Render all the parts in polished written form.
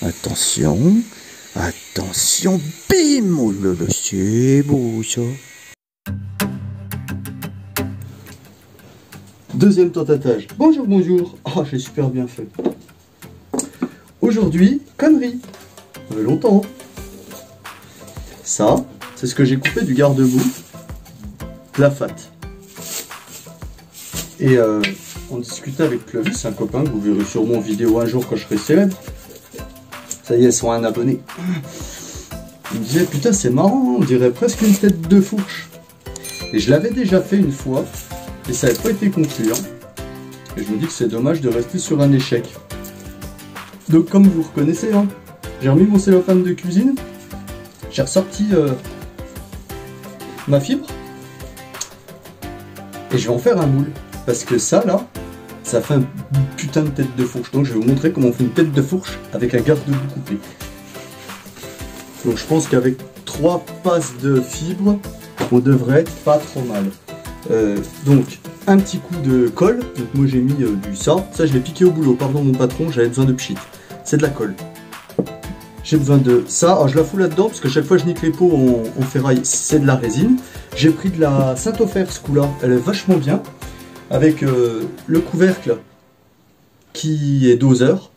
Attention, attention, bim! Oh là là, c'est beau ça. Deuxième tentatage. Bonjour, bonjour. Ah, j'ai super bien fait. Aujourd'hui, connerie. Ça fait longtemps. Ça, c'est ce que j'ai coupé du garde-boue de la fat. Et on discutait avec Clovis, un copain que vous verrez sûrement en vidéo un jour quand je serai célèbre. Ça y est, 101 abonnés. Il me disait, putain, c'est marrant, on dirait presque une tête de fourche. Et je l'avais déjà fait une fois, et ça n'avait pas été concluant. Et je me dis que c'est dommage de rester sur un échec. Donc comme vous reconnaissez, hein, j'ai remis mon cellophane de cuisine, j'ai ressorti ma fibre, et je vais en faire un moule. Parce que ça là, ça fait une putain de tête de fourche. Donc je vais vous montrer comment on fait une tête de fourche avec un garde-boue coupé. Donc je pense qu'avec 3 passes de fibre, on devrait être pas trop mal. Donc un petit coup de colle. Donc moi j'ai mis du ça. Ça je l'ai piqué au boulot. Pardon mon patron, j'avais besoin de pchit. C'est de la colle. J'ai besoin de ça. Alors je la fous là-dedans parce que chaque fois je nique les pots en ferraille. C'est de la résine. J'ai pris de la Saint-Ofer ce coup-là. Elle est vachement bien. Avec le couvercle qui est doseur.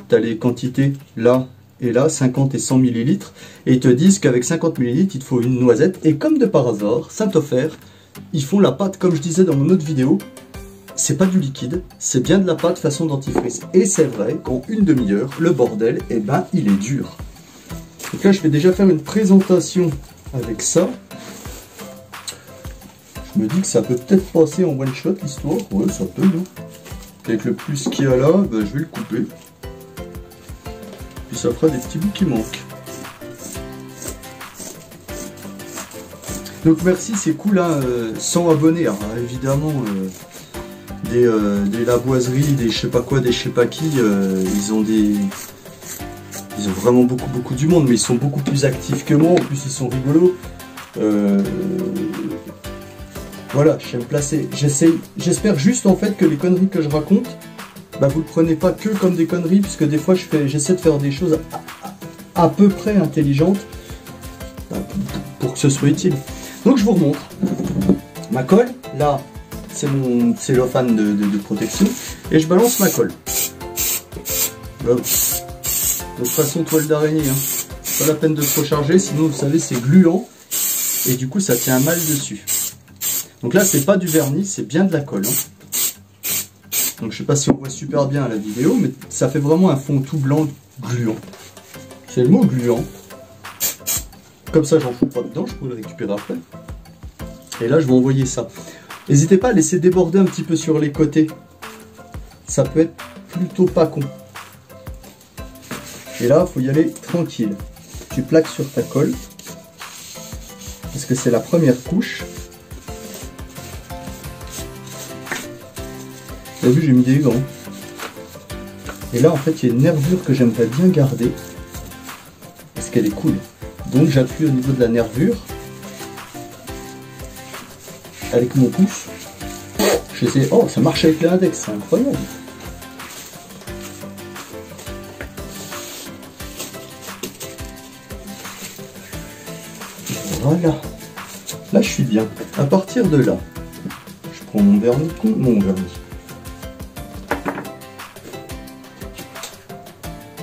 Tu as les quantités là et là, 50 et 100 ml. Et ils te disent qu'avec 50 ml, il te faut une noisette. Et comme de par hasard, Saint-Ofer, ils font la pâte, comme je disais dans mon autre vidéo. C'est pas du liquide, c'est bien de la pâte façon dentifrice. Et c'est vrai qu'en une demi-heure, le bordel, eh ben, il est dur. Donc là, je vais déjà faire une présentation avec ça. Je me dis que ça peut peut-être passer en one shot l'histoire. Ouais, ça peut, non? Avec le plus qu'il y a là, ben, je vais le couper. Puis ça fera des petits bouts qui manquent. Donc merci, c'est cool, hein, 100 abonnés. Alors évidemment, des laboiseries, des je sais pas quoi, des je sais pas qui, ils ont vraiment beaucoup du monde, mais ils sont beaucoup plus actifs que moi. En plus, ils sont rigolos. Voilà, je sais me placer. J'espère juste en fait que les conneries que je raconte, bah, vous ne le prenez pas que comme des conneries, puisque des fois j'essaie de faire des choses à peu près intelligentes pour que ce soit utile. Donc je vous remontre ma colle. Là, c'est mon cellophane de protection et je balance ma colle. Là. Donc façon toile d'araignée, hein. Pas la peine de trop charger, sinon vous savez c'est gluant et du coup ça tient mal dessus. Donc là c'est pas du vernis, c'est bien de la colle, hein. Donc je sais pas si on voit super bien à la vidéo, mais ça fait vraiment un fond tout blanc gluant. C'est le mot gluant. Comme ça j'en fous pas dedans, je peux le récupérer après. Et là je vais envoyer ça. N'hésitez pas à laisser déborder un petit peu sur les côtés. Ça peut être plutôt pas con. Et là il faut y aller tranquille. Tu plaques sur ta colle. Parce que c'est la première couche. Vous avez vu, j'ai mis des gants. Et là en fait il y a une nervure que j'aimerais bien garder. Parce qu'elle est cool. Donc j'appuie au niveau de la nervure. Avec mon pouce. J'essaie. Oh, ça marche avec l'index, c'est incroyable. Voilà. Là je suis bien. À partir de là, je prends mon vernis.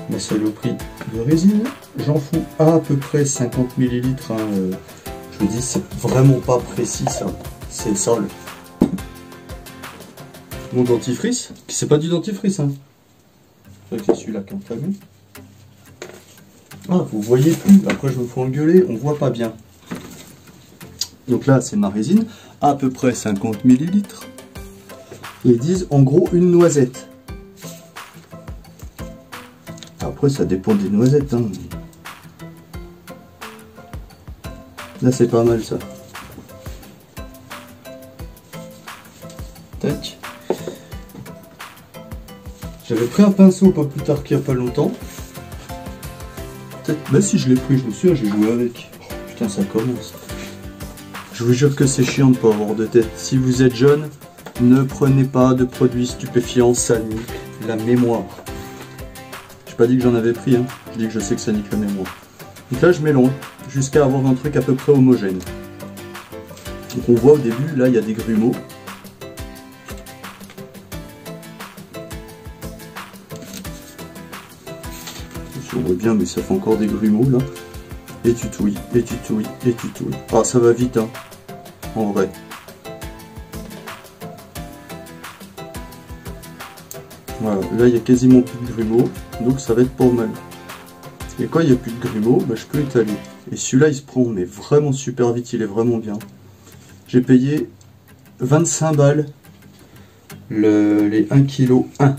Ma saloperie de résine. J'en fous à peu près 50 ml. Hein, je vous dis, c'est vraiment pas précis ça. C'est ça le... Mon dentifrice, qui c'est pas du dentifrice, hein. C'est vrai que c'est celui-là qui est entamé. Ah, vous voyez plus. Après, je me fais engueuler, on voit pas bien. Donc là, c'est ma résine, à peu près 50 ml. Et ils disent en gros une noisette. Après, ça dépend des noisettes, hein. Là, c'est pas mal ça. Tac. J'avais pris un pinceau pas plus tard qu'il n'y a pas longtemps. Peut-être. Bah si je l'ai pris, je me souviens, j'ai joué avec. Oh, putain, ça commence. Je vous jure que c'est chiant de pas avoir de tête. Si vous êtes jeune, ne prenez pas de produits stupéfiants, ça nique la mémoire. Je J'ai pas dit que j'en avais pris, hein. Je dis que je sais que ça nique la mémoire. Donc là je mélange jusqu'à avoir un truc à peu près homogène. Donc on voit au début, là il y a des grumeaux. Si on voit bien, mais ça fait encore des grumeaux là. Et tu touilles, et tu touilles, et tu touilles. Ah ça va vite hein, en vrai. Voilà, là il y a quasiment plus de grumeaux, donc ça va être pas mal. Et quand il n'y a plus de grumeaux, bah, je peux étaler. Et celui-là il se prend mais vraiment super vite, il est vraiment bien. J'ai payé 25 balles les 1 kg 1.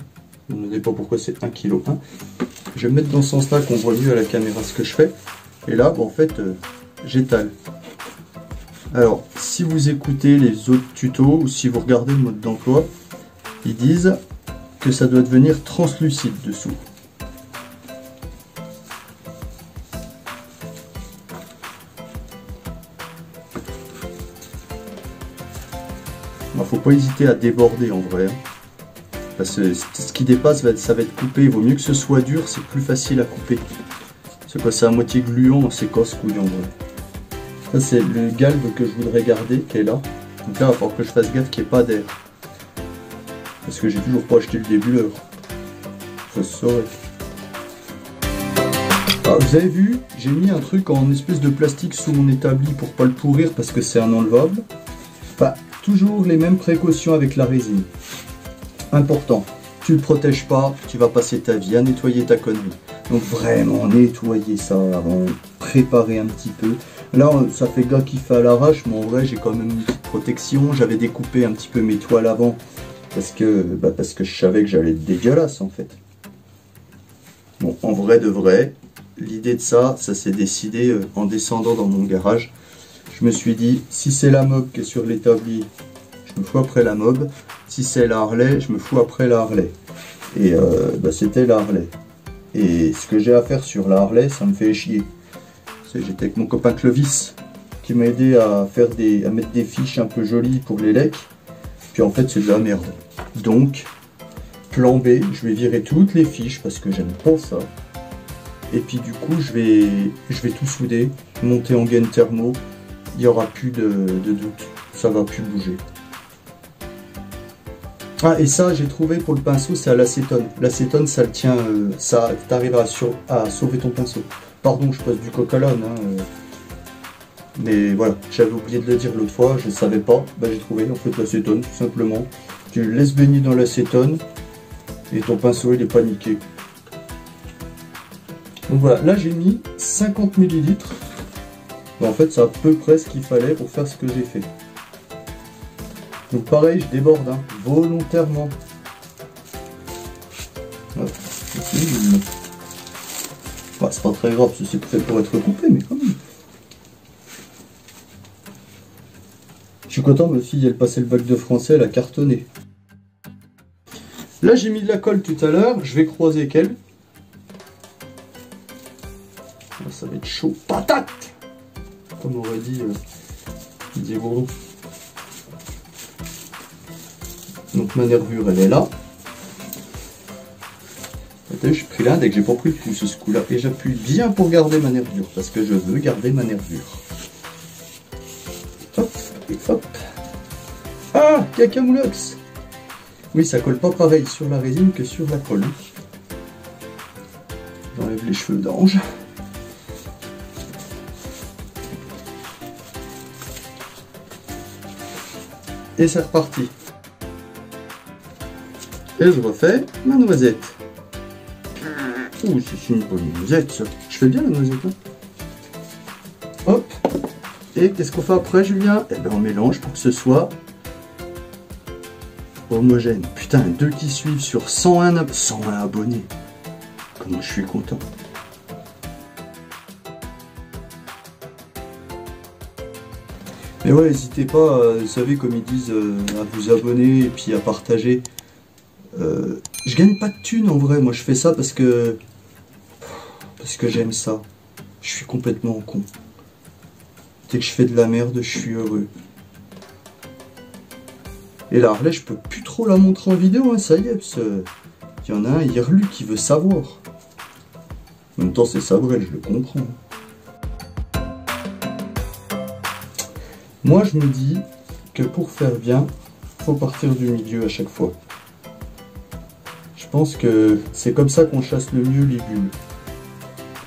Je ne sais pas pourquoi c'est 1 kg 1. Je vais me mettre dans ce sens-là qu'on voit mieux à la caméra ce que je fais. Et là, bon, en fait, j'étale. Alors, si vous écoutez les autres tutos ou si vous regardez le mode d'emploi, ils disent que ça doit devenir translucide dessous. Faut pas hésiter à déborder en vrai. Parce que ce qui dépasse, ça va être coupé. Il vaut mieux que ce soit dur, c'est plus facile à couper. C'est quoi, c'est à moitié gluant, c'est casse-couille en vrai. Ça c'est le galbe que je voudrais garder, qui est là. Donc là, il va falloir que je fasse gaffe qu'il n'y ait pas d'air. Parce que j'ai toujours pas acheté le débuleur. Ça se saurait. Ah, vous avez vu, j'ai mis un truc en espèce de plastique sous mon établi pour pas le pourrir parce que c'est un enlevable. Enfin, toujours les mêmes précautions avec la résine. Important, tu le protèges pas, tu vas passer ta vie à nettoyer ta connerie. Donc vraiment nettoyer ça avant, préparer un petit peu. Là ça fait gars qui fait à l'arrache, mais en vrai j'ai quand même une petite protection. J'avais découpé un petit peu mes toiles avant parce que je savais que j'allais être dégueulasse en fait. Bon, en vrai de vrai, l'idée de ça s'est décidé en descendant dans mon garage. Je me suis dit, si c'est la mob qui est sur l'établi, je me fous après la mob. Si c'est la Harley, je me fous après la Harley. Et c'était la Harley. Et ce que j'ai à faire sur la Harley, ça me fait chier. J'étais avec mon copain Clovis, qui m'a aidé à mettre des fiches un peu jolies pour les lecs. Puis en fait, c'est de la merde. Donc, plan B, je vais virer toutes les fiches parce que j'aime pas ça. Et puis du coup, je vais tout souder, monter en gaine thermo. Il n'y aura plus de doute, ça va plus bouger. Ah, et ça, j'ai trouvé pour le pinceau, c'est à l'acétone. L'acétone, ça le tient, ça t'arrive à sauver ton pinceau. Pardon, je passe du coq à l'âne, hein, mais voilà, j'avais oublié de le dire l'autre fois, je ne savais pas. Bah, j'ai trouvé en fait l'acétone, tout simplement. Tu le laisses baigner dans l'acétone et ton pinceau, il est pas niqué. Donc voilà, là j'ai mis 50 ml. En fait, c'est à peu près ce qu'il fallait pour faire ce que j'ai fait. Donc pareil, je déborde, hein, volontairement. Bah, c'est pas très grave, c'est fait pour être coupé, mais quand même. Je suis content, ma fille, elle passait le bac de français, elle a cartonné. Là, j'ai mis de la colle tout à l'heure, je vais croiser avec elle. Là, ça va être chaud, patate! Comme aurait dit Didier Bourdon. Donc ma nervure elle est là. J'ai pris là dès que j'ai pas pris le pouce ce coup là. Et j'appuie bien pour garder ma nervure. Parce que je veux garder ma nervure. Hop et hop. Ah, Cacamoulax. Oui, ça colle pas pareil sur la résine que sur la colle. J'enlève les cheveux d'ange. Et c'est reparti. Et je refais ma noisette. Ouh, c'est une bonne noisette ça. Je fais bien la noisette. Hein. Hop. Et qu'est-ce qu'on fait après, Julien? Eh ben on mélange pour que ce soit homogène. Putain, 2 qui suivent sur 101 abonnés. Comment je suis content. Mais ouais, n'hésitez pas, vous savez, comme ils disent, à vous abonner et puis à partager. Je gagne pas de thunes en vrai, moi je fais ça parce que j'aime ça. Je suis complètement con. Dès que je fais de la merde, je suis heureux. Et la Harley, je peux plus trop la montrer en vidéo, hein, ça y est, parce qu'il y en a un Irlu qui veut savoir. En même temps, c'est Sabrel, je le comprends. Moi, je me dis que pour faire bien, faut partir du milieu à chaque fois. Je pense que c'est comme ça qu'on chasse le mieux les bulles.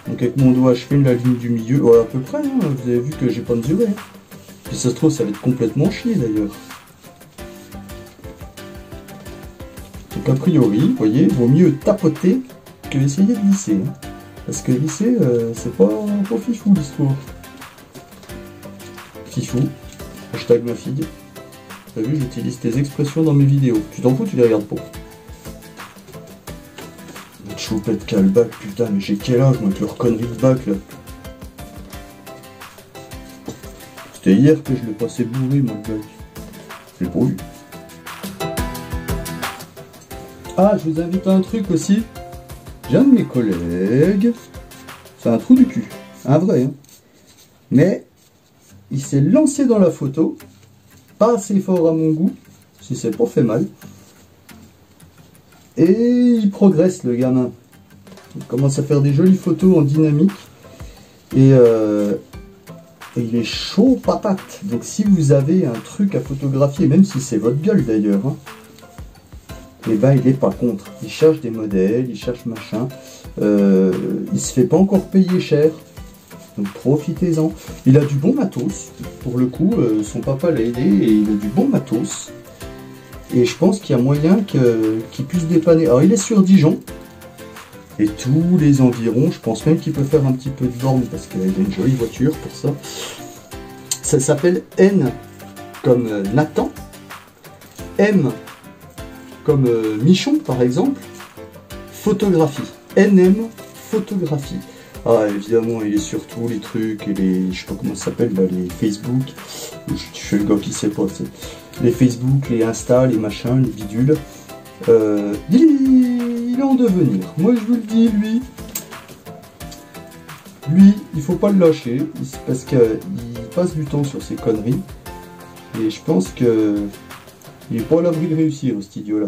Donc avec mon doigt, je fais la ligne du milieu, ouais, à peu près, hein. Vous avez vu que j'ai pas mesuré. Hein. Puis ça se trouve, ça va être complètement chier d'ailleurs. Donc a priori, vous voyez, vaut mieux tapoter que essayer de lisser. Hein. Parce que lisser, c'est pas fifou l'histoire. Fifou, hashtag ma fille. T'as vu, j'utilise tes expressions dans mes vidéos. Tu t'en fous, tu les regardes pas. Choupette qu'a le bac, putain, mais j'ai quel âge, moi, avec leur connerie de bac, là. C'était hier que je l'ai passé bourré, moi, le bac. Je l'ai pas vu. Ah, je vous invite à un truc aussi. J'ai un de mes collègues, c'est un trou du cul, un vrai, hein. Mais il s'est lancé dans la photo, pas assez fort à mon goût, si c'est pas fait mal. Et il progresse, le gamin. Il commence à faire des jolies photos en dynamique. Et il est chaud patate. Donc si vous avez un truc à photographier, même si c'est votre gueule d'ailleurs, hein, et ben il est pas contre. Il cherche des modèles, il cherche machin. Il se fait pas encore payer cher. Donc profitez-en. Il a du bon matos. Pour le coup, son papa l'a aidé et il a du bon matos. Et je pense qu'il y a moyen qu'il puisse dépanner. Alors il est sur Dijon. Et tous les environs, je pense même qu'il peut faire un petit peu de borne parce qu'il a une jolie voiture pour ça. Ça s'appelle N comme Nathan. M comme Michon par exemple. Photographie. NM photographie. Ah évidemment il est sur tous les trucs et les. Je sais pas comment ça s'appelle là, les Facebook. Je suis le gars qui sait pas. Les Facebook, les Insta, les machins, les bidules. Il est en devenir. Moi je vous le dis, lui, il faut pas le lâcher parce qu'il passe du temps sur ses conneries. Et je pense que il est pas à l'abri de réussir, cet idiot-là.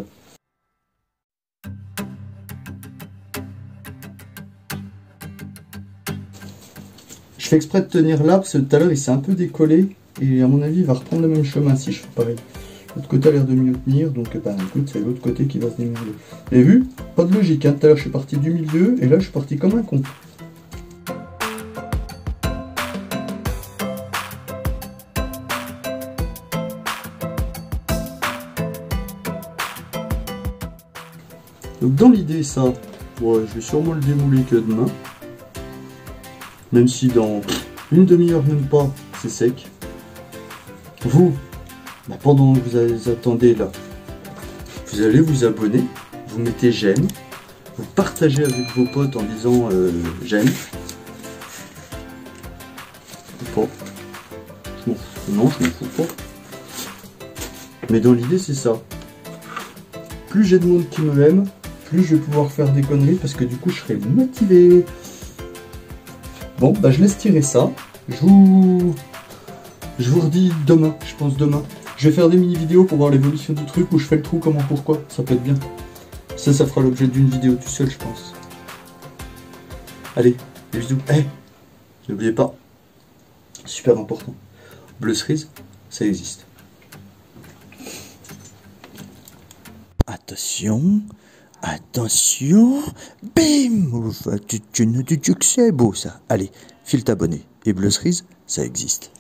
Je fais exprès de tenir là parce que tout à l'heure il s'est un peu décollé. Et à mon avis, il va reprendre le même chemin si je fais pareil. L'autre côté a l'air de mieux tenir, donc bah écoute, c'est l'autre côté qui va se démerder. Vous avez vu? Pas de logique, hein. Tout à l'heure je suis parti du milieu, et là je suis parti comme un con. Donc dans l'idée, ça, ouais, je vais sûrement le démouler que demain. Même si dans une demi-heure, même pas, c'est sec. Vous, bah pendant que vous attendez là, vous allez vous abonner, vous mettez j'aime, vous partagez avec vos potes en disant j'aime. Ou pas. Non, je m'en fous pas. Mais dans l'idée, c'est ça. Plus j'ai de monde qui me aime, plus je vais pouvoir faire des conneries parce que du coup, je serai motivé. Bon, bah je laisse tirer ça. Je vous redis demain, je pense demain. Je vais faire des mini-vidéos pour voir l'évolution du truc, où je fais le trou, comment, pourquoi. Ça peut être bien. Ça fera l'objet d'une vidéo tout seul, je pense. Allez, des bisous. Eh, n'oubliez pas, super important, Bleu Cerise, ça existe. Attention, attention, bim. Tu ne dis que c'est beau ça. Allez, file t'abonner. Et Bleu Cerise, ça existe.